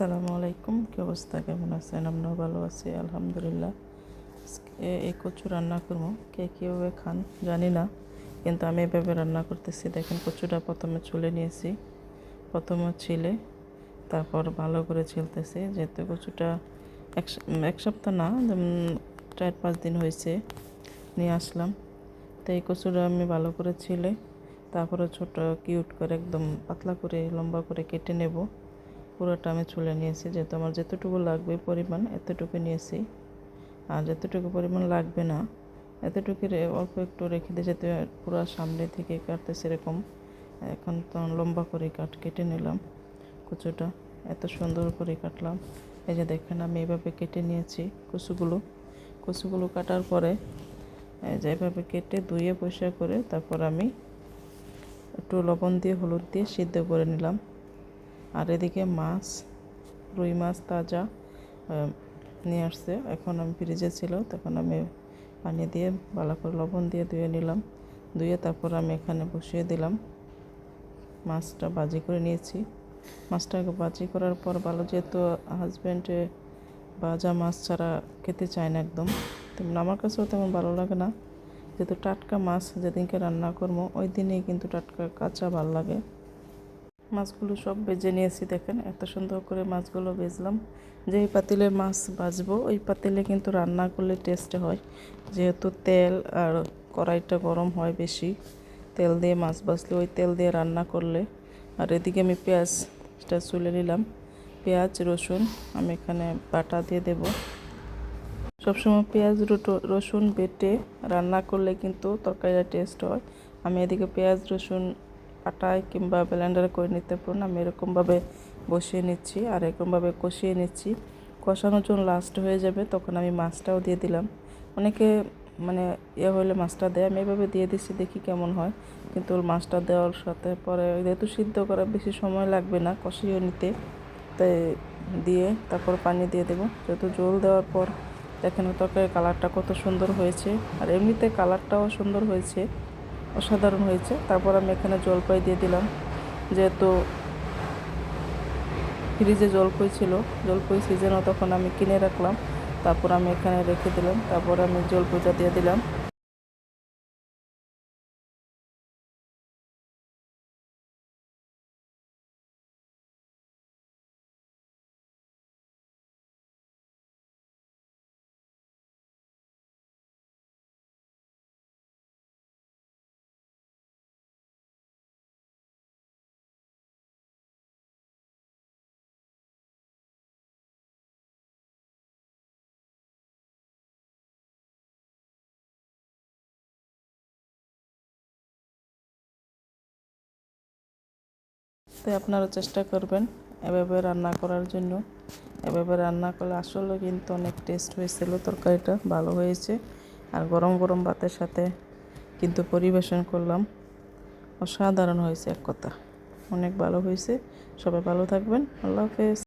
আসসালামু আলাইকুম, কি অবস্থা, কেমন আছেন? আমরাও ভালো আছি আলহামদুলিল্লাহ। আজকে এই কচু রান্না করবো। কে কীভাবে খান জানি না, কিন্তু আমি এভাবে রান্না করতেছি। দেখেন, কচুটা প্রথমে ছুলে নিয়েছি, প্রথমে ছিলে তারপর ভালো করে ছিলতেছি। যেহেতু কচুটা এক সপ্তাহ না, 4-5 দিন হয়েছে নিয়ে আসলাম। তো এই কচুটা আমি ভালো করে ছিলে তারপরে ছোট কিউট করে একদম পাতলা করে লম্বা করে কেটে নেব। পুরোটা আমি ছুলে নিয়েছি, যেহেতু আমার যেতটুকু লাগবে পরিমাণ এতটুকু নিয়েছি। আর যতটুকু পরিমাণ লাগবে না এতটুকু অল্প একটু রেখে দিয়ে, যেতে পুরো সামনে থেকে কাটতে সেরকম। এখন তো লম্বা করে কেটে নিলাম কচুটা, এত সুন্দর করে কাটলাম। এই যে দেখেন, আমি এভাবে কেটে নিয়েছি কচুগুলো কাটার পরে যে এভাবে কেটে ধুয়ে পরিষ্কার করে তারপর আমি একটু লবণ দিয়ে হলুদ দিয়ে সিদ্ধ করে নিলাম। আর এদিকে রুই মাছ তাজা নিয়ে আসছে, এখন আমি ফ্রিজে ছিল, তখন আমি পানি দিয়ে ভালো করে লবণ দিয়ে ধুয়ে নিলাম। ধুয়ে তারপর আমি এখানে বসিয়ে দিলাম। মাছটা ভাজি করে নিয়েছি। মাছটাকে ভাজি করার পর ভালো, যেহেতু হাজব্যান্ডে ভাজা মাছ ছাড়া খেতে চায় না একদম, তেমন আমার কাছেও তেমন ভালো লাগে না। যেহেতু টাটকা মাছ যেদিনকে রান্না করবো ওই দিনেই কিন্তু টাটকা কাঁচা ভালো লাগে। মাছগুলো সব ভেজে নিয়েছি। দেখেন, এত সুন্দর করে মাছগুলো ভেজলাম। যেই পাতিলে মাছ ভাজবো ওই পাতিলে কিন্তু রান্না করলে টেস্ট হয়, যেহেতু তেল আর কড়াইটা গরম হয় বেশি। তেল দিয়ে মাছ ভাজলে ওই তেল দিয়ে রান্না করলে। আর এদিকে আমি পেঁয়াজটা চুলে নিলাম। পেঁয়াজ রসুন আমি এখানে বাটা দিয়ে দেব। সবসময় পেঁয়াজ রসুন বেটে রান্না করলে কিন্তু তরকারিটা টেস্ট হয়। আমি এদিকে পেঁয়াজ রসুন পাটায় কিংবা ব্লেন্ডারে করে নিতে পারেন, আমি এরকমভাবে বসিয়ে নিচ্ছি আর এরকমভাবে কষিয়ে নিচ্ছি। কষানোর জন্য লাস্ট হয়ে যাবে, তখন আমি মাছটাও দিয়ে দিলাম। অনেকে মানে হলে মাছটা দেয়, আমি এভাবে দিয়ে দিচ্ছি, দেখি কেমন হয়। কিন্তু মাছটা দেওয়ার সাথে পরে যেহেতু সিদ্ধ করা বেশি সময় লাগবে না কষিয়ে নিতে, তাই দিয়ে তারপর পানি দিয়ে দেবো। যেহেতু জল দেওয়ার পর দেখেন তরকারির কালারটা কত সুন্দর হয়েছে, আর এমনিতে কালারটাও সুন্দর হয়েছে, অসাধারণ হয়েছে। তারপর আমি এখানে জলপাই দিয়ে দিলাম, যেহেতু ফ্রিজে জলপাই সিজনও তখন আমি কিনে রাখলাম। তারপর আমি এখানে রেখে দিলাম, তারপর আমি জলপাইটা দিয়ে দিলাম। তাই আপনারা চেষ্টা করবেন এভাবে রান্না করার জন্য। এভাবে রান্না করলে আসলে কিন্তু অনেক টেস্ট হয়েছিল, তরকারিটা ভালো হয়েছে। আর গরম গরম ভাতের সাথে কিন্তু পরিবেশন করলাম, অসাধারণ হয়েছে। এক কথা, অনেক ভালো হয়েছে। সবাই ভালো থাকবেন। আল্লাহ হাফেজ।